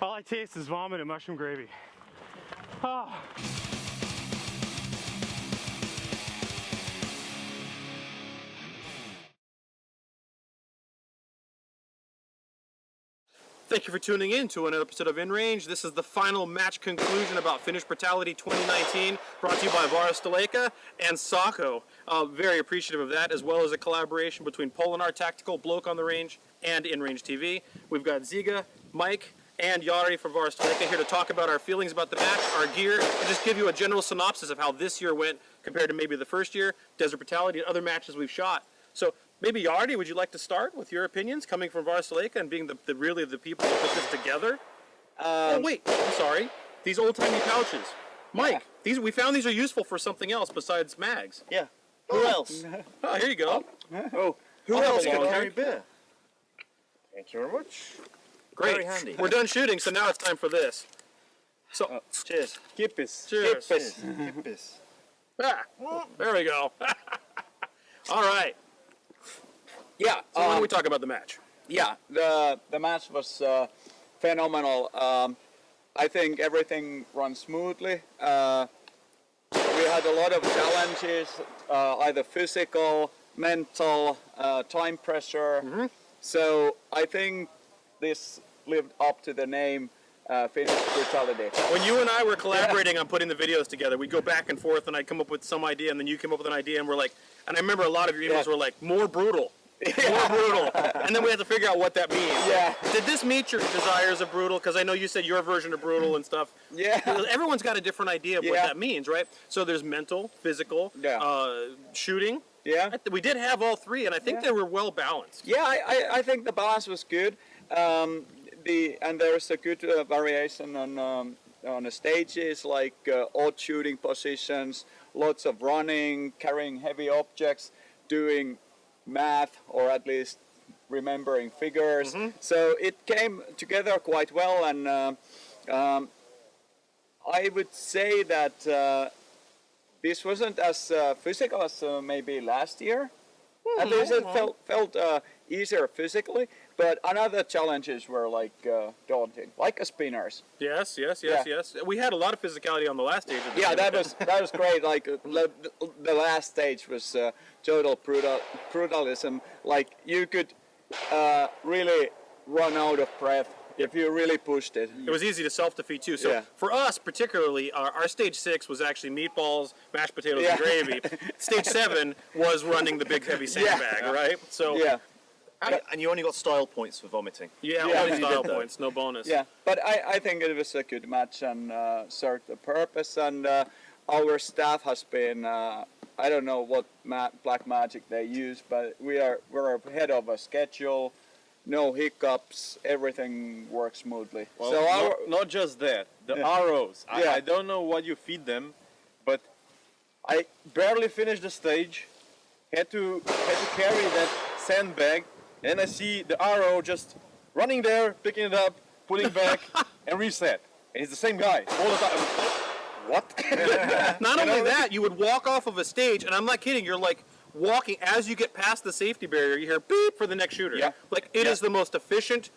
All I taste is vomit and mushroom gravy. Oh. Thank you for tuning in to another episode of In Range. This is the final match conclusion about Finnish Brutality 2019, brought to you by Varusteleka and Sako. Very appreciative of that, as well as a collaboration between Polenar Tactical, Bloke on the range, and InRangeTV. We've got Ziga, Mike, and Jari from Varusteleka here to talk about our feelings about the match, our gear, and just give you a general synopsis of how this year went compared to maybe the first year, Desert Brutality, and other matches we've shot. So maybe Jari, would you like to start with your opinions coming from Varusteleka and being really the people that put this together? Oh wait, I'm sorry. These old-timey pouches. Mike, we found these are useful for something else besides mags. Yeah. Who else? Oh, here you go. Oh, who else can carry beer? Thank you very much. Great. Very handy. We're done shooting, so now it's time for this. So, Cheers. Kippis. cheers. Kippis. Ah, there we go. All right. Yeah. So why don't we talk about the match? Yeah. The match was phenomenal. I think everything ran smoothly. We had a lot of challenges, either physical, mental, time pressure. Mm-hmm. So I think this lived up to the name Finnish Brutality. When you and I were collaborating on putting the videos together, we'd go back and forth, and I'd come up with some idea, and then you came up with an idea, and we're like, and I remember a lot of your emails were like, more brutal. More brutal. And then we had to figure out what that means. Yeah. Did this meet your desires of brutal? Because I know you said your version of brutal and stuff. Yeah. Everyone's got a different idea of what that means, right? So there's mental, physical, shooting. Yeah. We did have all three, and I think they were well balanced. Yeah, I think the balance was good. And there's a good variation on the stages, like odd shooting positions, lots of running, carrying heavy objects, doing math, or at least remembering figures. Mm-hmm. So it came together quite well, and I would say that this wasn't as physical as maybe last year. At least it felt easier physically, but another challenges were like daunting, like spinners. Yes. Yeah. We had a lot of physicality on the last stage. Of the Yeah, game. that was great. Like the last stage was total brutalism. Like you could really run out of breath if you really pushed it. It was easy to self-defeat too. So for us particularly, our stage 6 was actually meatballs, mashed potatoes, and gravy. Stage 7 was running the big heavy sandbag, right? So And you only got style points for vomiting. only style points, no bonus. Yeah, but I think it was a good match and served the purpose. And our staff has been, I don't know what black magic they use, but we're ahead of a schedule. No hiccups, everything works smoothly. Well, so not just that, the ROs. I don't know what you feed them, but I barely finished the stage, had to carry that sandbag, and I see the RO just running there, picking it up, putting it back, and reset. And it's the same guy all the time. What? Not only that, you would walk off of a stage, and I'm not kidding, you're like walking, as you get past the safety barrier, you hear beep for the next shooter. Yeah. Like it is the most efficient.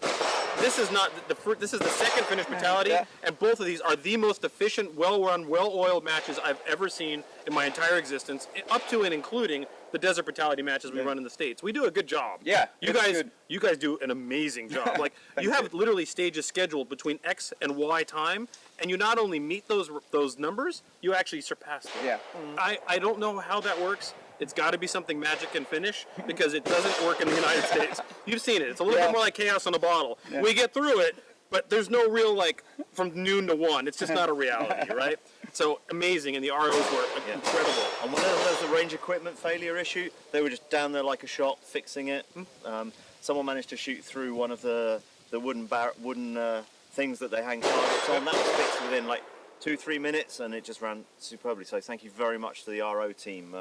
This is not this is the second Finnish Brutality, and both of these are the most efficient, well-run, well-oiled matches I've ever seen in my entire existence, up to and including the Desert Brutality matches we run in the States. We do a good job. Yeah, you guys do an amazing job. Like you have literally stages scheduled between X and Y time, and you not only meet those numbers, you actually surpass them. Yeah. I don't know how that works. It's got to be something magic and Finnish, because it doesn't work in the United States. You've seen it. It's a little bit more like chaos on a bottle. Yeah. We get through it, but there's no real, like, from noon to 1. It's just not a reality, right? So, amazing, and the ROs were incredible. And whenever there was a range equipment failure issue, they were just down there like a shot, fixing it. Someone managed to shoot through one of the wooden things that they hang targets on. That was fixed within, like, 2-3 minutes, and it just ran superbly. So thank you very much to the RO team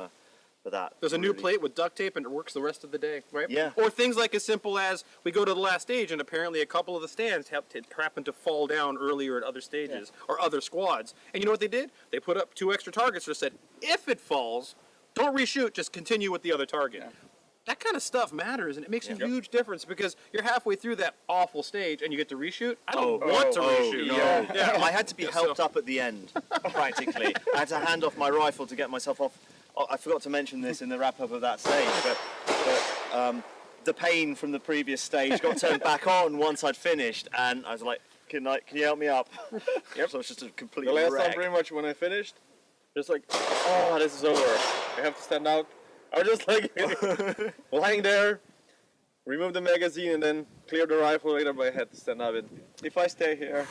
for that. There's a new plate with duct tape, and it works the rest of the day, right? Yeah. Or things like as simple as we go to the last stage, and apparently a couple of the stands happen to fall down earlier at other stages or other squads. And you know what they did? They put up 2 extra targets that said, if it falls, don't reshoot, just continue with the other target. that kind of stuff matters, and it makes a huge difference because you're halfway through that awful stage and you get to reshoot. I don't want to reshoot. No. Yeah. I had to be helped up at the end, practically. I had to hand off my rifle to get myself off. Oh, I forgot to mention this in the wrap-up of that stage, but the pain from the previous stage got turned back on once I'd finished, and I was like, can you help me up? Yep. So it's just a complete The last wreck. time, pretty much, when I finished, just like, oh, this is over. I have to stand out. I was just like lying there, remove the magazine, and then clear the rifle later, but I had to stand up. If I stay here,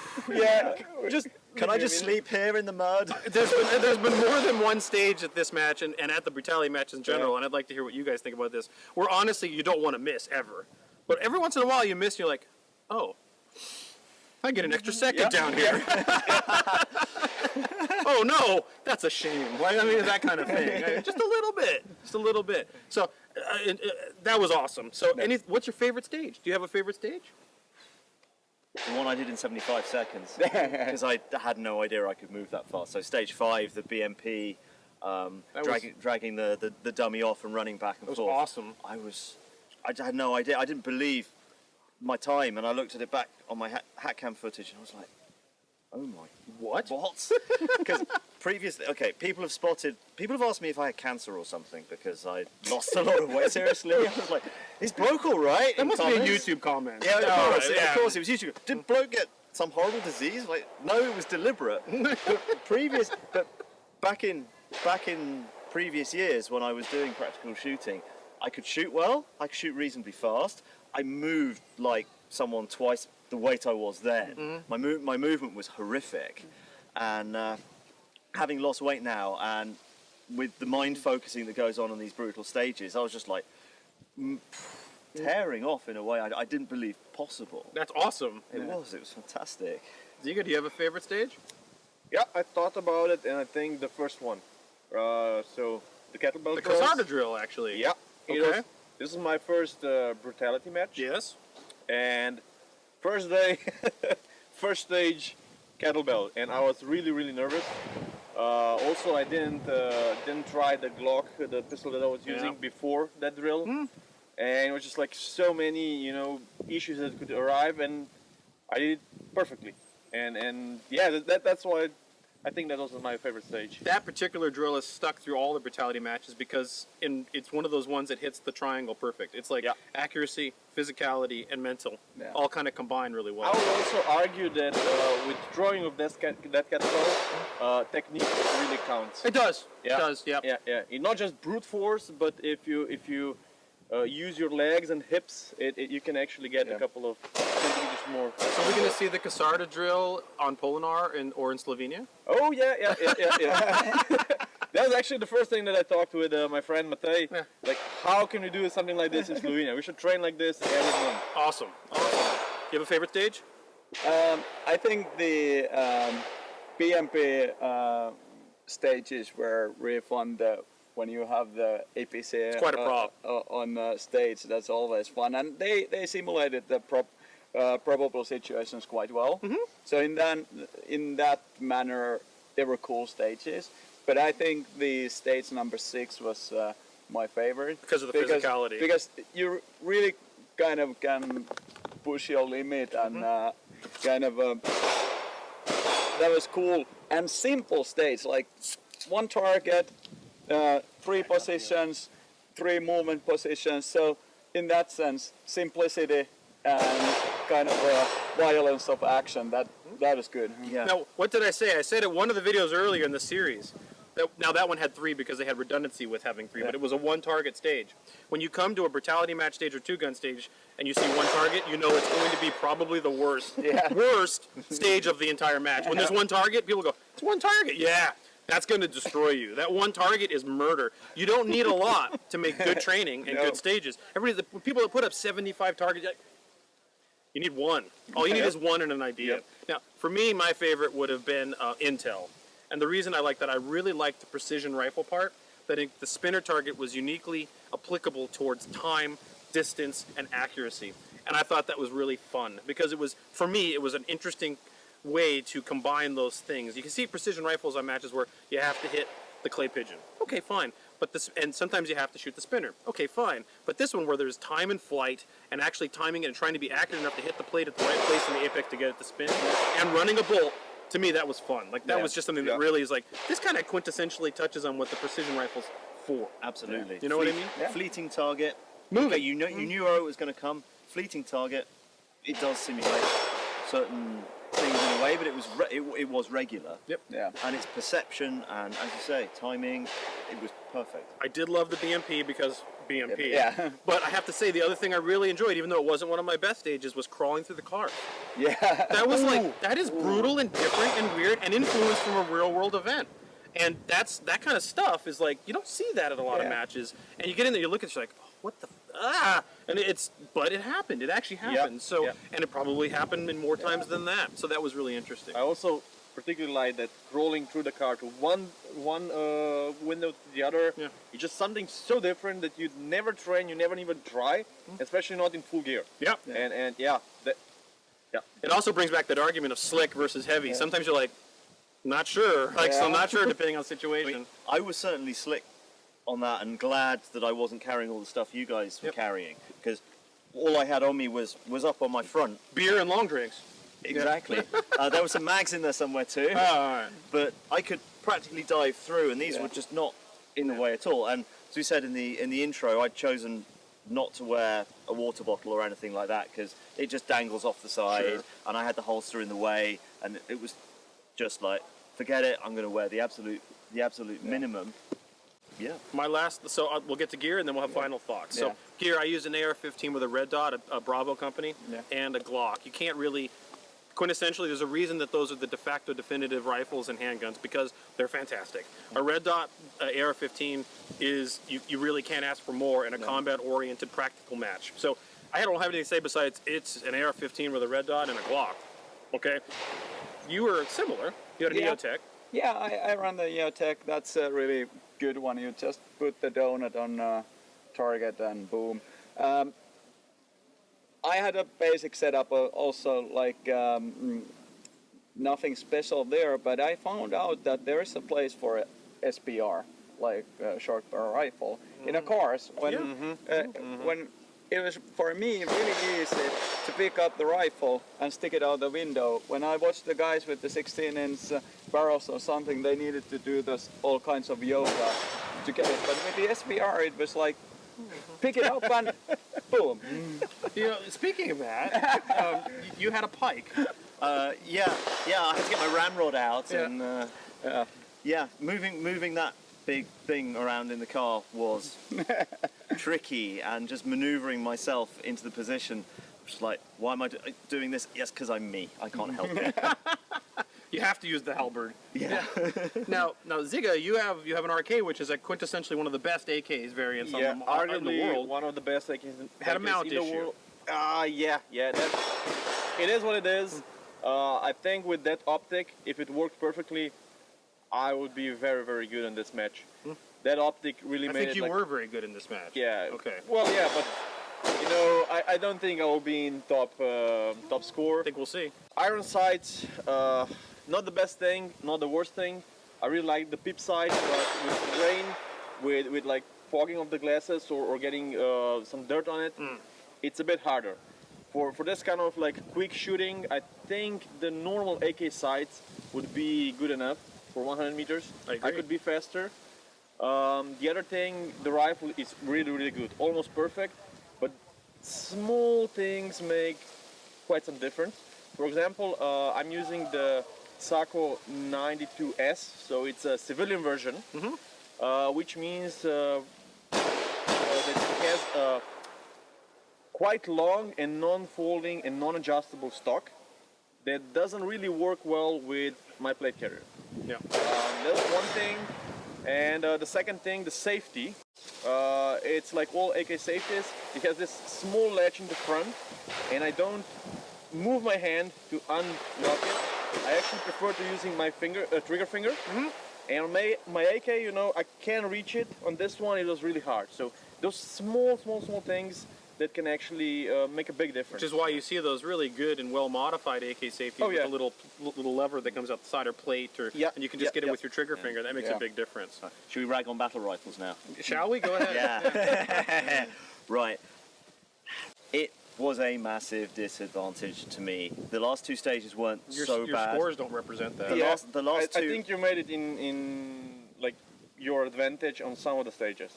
Can I just sleep here in the mud? There's been more than one stage at this match and at the Brutality match in general, and I'd like to hear what you guys think about this, where honestly you don't want to miss ever. But every once in a while you miss and you're like, oh, I get an extra second down here. Oh no, that's a shame. Like, I mean, that kind of thing. Just a little bit. So that was awesome. So what's your favorite stage? Do you have a favorite stage? The one I did in 75 seconds, because I had no idea I could move that fast. So stage 5, the BMP, dragging the dummy off and running back and forth. That was awesome. I had no idea. I didn't believe my time, and I looked at it back on my hat cam footage, and I was like, oh my, what? Because previously, people have asked me if I had cancer or something because I lost a lot of weight. Seriously, I was like, is Bloke all right? That must be a YouTube comment. Yeah, of course, it was YouTube. Did Bloke get some horrible disease? Like, no, it was deliberate. but back in previous years when I was doing practical shooting, I could shoot well. I could shoot reasonably fast. I moved like someone twice the weight I was then. My movement was horrific, and having lost weight now, and with the mind focusing that goes on these brutal stages, I was just like tearing off in a way I didn't believe possible. That's awesome. It was fantastic. Ziga, do you have a favorite stage? Yeah, I thought about it, and I think the first one. So the kettlebell The curls. Casada drill, actually. Yeah. Okay. This is my first brutality match. Yes. And first day, first stage, kettlebell, and I was really nervous. Also, I didn't try the Glock, the pistol that I was using before that drill, and it was just like so many issues that could arrive, and I did it perfectly. And yeah, that's why I think that was my favorite stage. That particular drill is stuck through all the Brutality matches because it's one of those ones that hits the triangle perfect. It's like accuracy, physicality, and mental all kind of combine really well. I would also argue that with drawing of that kettlebell, technique really counts. It does. Yeah. It does. Yeah. Yeah. It's not just brute force, but if you use your legs and hips, you can actually get a couple of centimeters more. So we're going to see the Casada drill on Polenar or in Slovenia? Oh yeah. That was actually the first thing that I talked with my friend Matej. Yeah. Like, how can we do something like this in Slovenia? We should train like this every month. Awesome. You have a favorite stage? I think the BMP stages were really fun. When you have the APC It's quite a prop. On stage, that's always fun, and they simulated the probable situations quite well. So in that manner, they were cool stages. But I think the stage number 6 was my favorite Because of the physicality. Because you really kind of can push your limit and kind of that was cool and simple stage, like one target. 3 positions, 3 movement positions. So in that sense, simplicity and kind of violence of action, that is good. Yeah. Now, what did I say? I said at one of the videos earlier in the series. Now that one had 3 because they had redundancy with having 3, but it was a 1-target stage. When you come to a Brutality match stage or 2-gun stage and you see 1 target, you know it's going to be probably the worst stage of the entire match. When there's 1 target, people go, it's 1 target. Yeah. That's going to destroy you. That 1 target is murder. You don't need a lot to make good training and good stages. The people that put up 75 targets, you need 1. All you need is 1 and an idea. Now, for me, my favorite would have been Intel. And the reason I like that, I really liked the precision rifle part, that the spinner target was uniquely applicable towards time, distance, and accuracy. And I thought that was really fun because for me, it was an interesting way to combine those things. You can see precision rifles on matches where you have to hit the clay pigeon. Okay, fine. but this, and sometimes you have to shoot the spinner. Okay, fine. But this one where there's time and flight and actually timing it and trying to be accurate enough to hit the plate at the right place in the apex to get it to spin and running a bolt, to me that was fun. Like that was just something that really is like, this kind of quintessentially touches on what the precision rifle's for. Absolutely. You know what I mean? Yeah. Fleeting target. Move Okay, it. you knew where it was going to come. Fleeting target. It does simulate certain things in a way, but it was regular. Yep. Yeah. And its perception and, as you say, timing, it was perfect. I did love the BMP because BMP. Yeah. But I have to say, the other thing I really enjoyed, even though it wasn't one of my best stages, was crawling through the car. Yeah. That was like, that is brutal and different and weird and influenced from a real world event. And that kind of stuff is like, you don't see that at a lot of matches. And you get in there, you look at it, you're like, oh, what the, and but it happened. It actually happened. So, and it probably happened in more times than that. So that was really interesting. I also particularly like that rolling through the car to one window to the other. Yeah. It's just something so different that you'd never train, you never even try, especially not in full gear. Yeah. And It also brings back that argument of slick versus heavy. Sometimes you're like, not sure. Like, so I'm not sure depending on the situation. I was certainly slick on that and glad that I wasn't carrying all the stuff you guys were carrying, because all I had on me was up on my front. Beer and long drinks. Exactly. There were some mags in there somewhere too, Alright. but I could practically dive through, and these were just not in the way at all. And as we said in the intro, I'd chosen not to wear a water bottle or anything like that because it just dangles off the side, and I had the holster in the way, and it was just like, forget it. I'm going to wear the absolute minimum. Yeah. My last, so we'll get to gear and then we'll have final thoughts. So gear, I used an AR-15 with a red dot, a Bravo company, and a Glock. You can't really, quintessentially, there's a reason that those are the de facto definitive rifles and handguns because they're fantastic. A red dot AR-15 is, you really can't ask for more in a combat-oriented practical match. So I don't have anything to say besides it's an AR-15 with a red dot and a Glock. Okay? You were similar. You had an EOTech. Yeah, I run the EOTech. That's a really good one. You just put the donut on target and boom. I had a basic setup also, like nothing special there, but I found out that there is a place for a SBR, like a short barrel rifle, in a cars. When it was, for me, really easy to pick up the rifle and stick it out the window. When I watched the guys with the 16-inch barrels or something, they needed to do this all kinds of yoga to get it. But with the SBR, it was like, pick it up and boom. You know, speaking of that, you had a pike. I had to get my ramrod out, and moving that big thing around in the car was tricky, and just maneuvering myself into the position. Just like, why am I doing this? Yes, because I'm me. I can't help it. You have to use the halberd. Yeah. Now, Ziga, you have an RK, which is a quintessentially one of the best AKs variants in the arguably world. one of the best AKs Had a mount in the issue. world. It is what it is. I think with that optic, if it worked perfectly, I would be very, very good in this match. That optic really I made think it you like, were very good in this match. Yeah. Okay. Well, yeah, but you know, I don't think I will be in top score. I think we'll see. Iron sights, not the best thing, not the worst thing. I really like the pip sights, but with rain, with like fogging of the glasses or getting some dirt on it, it's a bit harder. For this kind of like quick shooting, I think the normal AK sights would be good enough for 100 meters. I could be faster. The other thing, the rifle is really, really good, almost perfect, but small things make quite some difference. For example, I'm using the Sako 92S, so it's a civilian version, which means that it has a quite long and non-folding and non-adjustable stock that doesn't really work well with my plate carrier. Yeah. That's one thing. And the second thing, the safety. It's like all AK safeties. It has this small latch in the front, and I don't move my hand to unlock it. I actually prefer to using my finger, trigger finger. And on my AK, you know, I can reach it. On this one, it was really hard. So those small things that can actually make a big difference. Which is why you see those really good and well modified AK safeties with a little lever that comes out the side or plate, or and you can just get it with your trigger finger. That makes a big difference. Should we rag on battle rifles now? Shall we? Go ahead. Yeah. Right. It was a massive disadvantage to me. The last two stages weren't so your bad. scores don't represent that. The last two. I think you made it in like your advantage on some of the stages.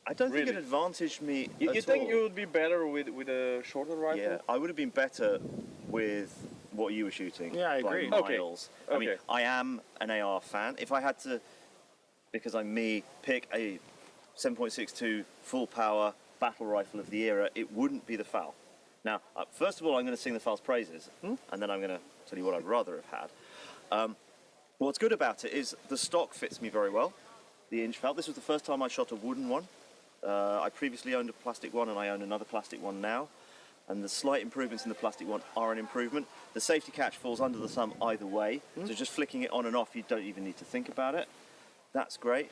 I don't think it Really? advantaged me. You at think all. you would be better with a shorter rifle? Yeah, I would have been better with what you were shooting. Yeah, I by agree. miles. I mean, Okay. I am an AR fan. If I had to, because I'm me, pick a 7.62 full power battle rifle of the era, it wouldn't be the FAL. Now, first of all, I'm going to sing the FAL's praises, and then I'm going to tell you what I'd rather have had. What's good about it is the stock fits me very well. The inch FAL. This was the first time I shot a wooden one. I previously owned a plastic one, and I own another plastic one now. And the slight improvements in the plastic one are an improvement. The safety catch falls under the thumb either way, so just flicking it on and off, you don't even need to think about it. That's great.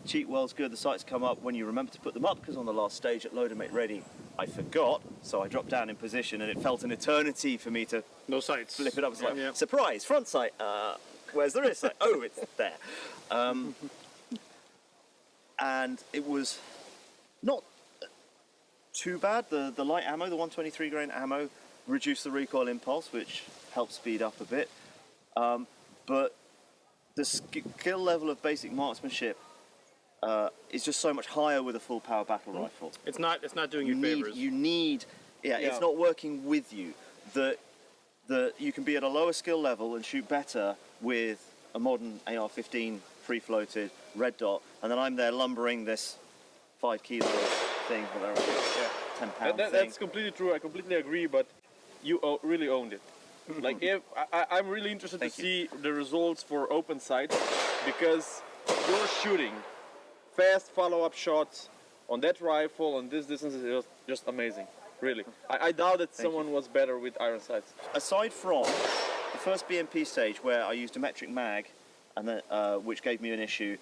Cheat well's good. The sights come up when you remember to put them up, because on the last stage at Load and Make Ready, I forgot, so I dropped down in position, and it felt an eternity for me to No sights. flip it up. It's like, Yeah. surprise, front sight. Where's the rear sight? Oh, it's there. And it was not too bad. The light ammo, the 123 grain ammo, reduced the recoil impulse, which helped speed up a bit. But the skill level of basic marksmanship is just so much higher with a full power battle rifle. It's not doing you favors. It's not working with you. That you can be at a lower skill level and shoot better with a modern AR-15 free-floated red dot, and then I'm there lumbering this 5 kilo thing, whatever, 10 pound thing. That's completely true. I completely agree, but you really owned it. Like, if I'm really interested Thank to see the results for open sights, because you're shooting fast follow-up shots on that rifle on this distance is just amazing. Really, I doubt that someone was better with iron sights. Aside from the first BMP stage where I used a metric mag, and then, which gave me an issue,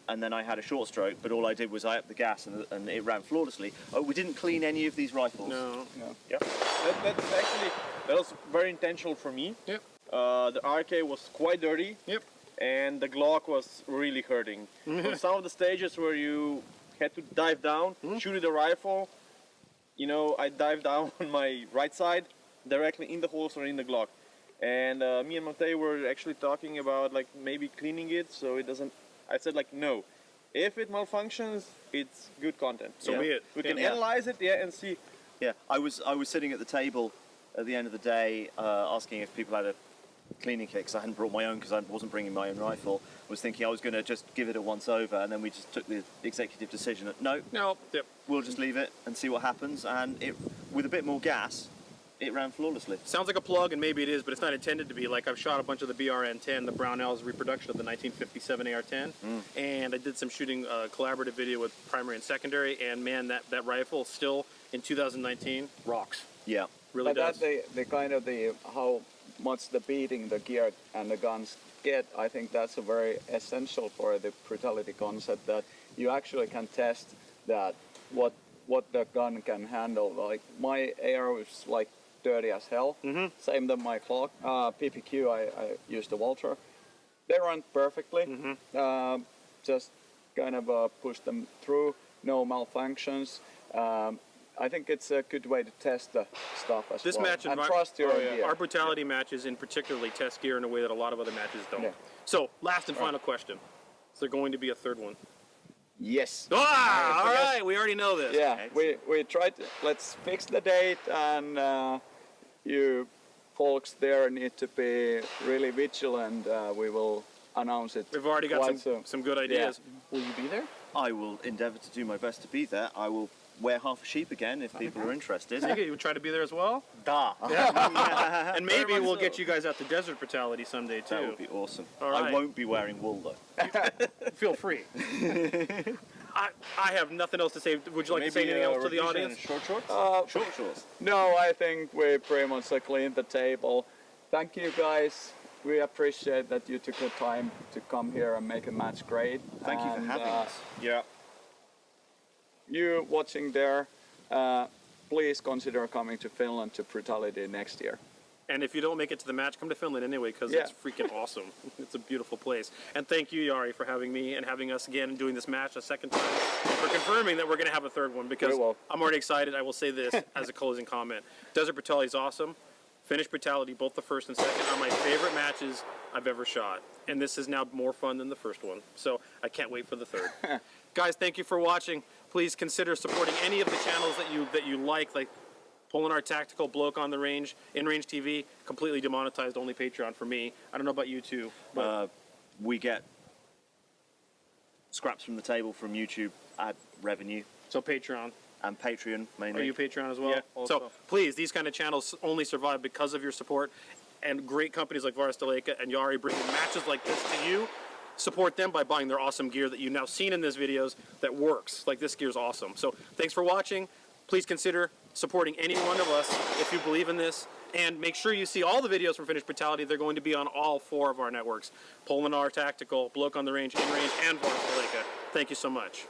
and then I had a short stroke, but all I did was I upped the gas and it ran flawlessly. Oh, we didn't clean any of these rifles. No. Yeah, that was very intentional for me. Yep. The RK was quite dirty. Yep. And the Glock was really hurting. On some of the stages where you had to dive down, shoot the rifle, you know, I dived down on my right side, directly in the holster in the Glock. And me and Matej were actually talking about like maybe cleaning it so it doesn't. I said like no, if it malfunctions, it's good content. So be it. We can Yeah. analyze it, and see. Yeah, I was sitting at the table at the end of the day asking if people had a cleaning kit, because I hadn't brought my own because I wasn't bringing my own rifle. Was thinking I was going to just give it a once over, and then we just took the executive decision that no, Yep. we'll just leave it and see what happens. And it, with a bit more gas, it ran flawlessly. Sounds like a plug, and maybe it is, but it's not intended to be. Like, I've shot a bunch of the BRN-10, the Brownell's reproduction of the 1957 AR-10, and I did some shooting collaborative video with primary and secondary, and man, that rifle still in 2019 rocks. Yeah. Really But does. that the kind of the how much the beating the gear and the guns get, I think that's a very essential for the brutality concept, that you actually can test that what the gun can handle. Like my AR is like dirty as hell. Same than my clock. PPQ I used the Walter. They run perfectly. Just kind of push them through. No malfunctions. I think it's a good way to test the stuff as This well. match and envi- trust your gear. Our brutality matches in particularly test gear in a way that a lot of other matches don't. Yeah. So, last and final question. Is there going to be a third one? Yes. Ah, all right, we already know this. Yeah, we tried to, let's fix the date, and you folks there need to be really vigilant. We will announce it. We've already got quite soon. some good ideas. Will you be there? I will endeavour to do my best to be there. I will wear half a sheep again if people are interested. You would try to be there as well? Da. And maybe much we'll so. get you guys out to Desert Brutality someday too. That would be awesome. All right. I won't be wearing wool though. Feel free. I have nothing else to say. Would you like to say anything else to the audience? Short shorts. Short shorts. No, I think we pretty much cleaned the table. Thank you guys. We appreciate that you took the time to come here and make a match great. Thank you for And, having us. Yeah. You watching there, please consider coming to Finland to Brutality next year. And if you don't make it to the match, come to Finland anyway, because Yeah. it's freaking awesome. It's a beautiful place. And thank you, Jari, for having me and having us again and doing this match a second time, and for confirming that we're going to have a third one, because We will. I'm already excited. I will say this as a closing comment. Desert Brutality is awesome. Finnish Brutality, both the first and second, are my favorite matches I've ever shot. And this is now more fun than the first one. So I can't wait for the third. Guys, thank you for watching. Please consider supporting any of the channels that you like Polenar Tactical, Bloke on the Range, InRangeTV, completely demonetized, only Patreon for me. I don't know about you two, but We get scraps from the table from YouTube ad revenue so Patreon. and Patreon mainly. Are you Patreon as well? Yeah, also. So please, these kind of channels only survive because of your support, and great companies like Varusteleka and Jari bringing matches like this to you. Support them by buying their awesome gear that you've now seen in these videos that works. Like, this gear's awesome. So thanks for watching. Please consider supporting any one of us if you believe in this. And make sure you see all the videos from Finnish Brutality. They're going to be on all 4 of our networks. Polenar Tactical, Bloke on the Range, InRange, and Varusteleka. Thank you so much.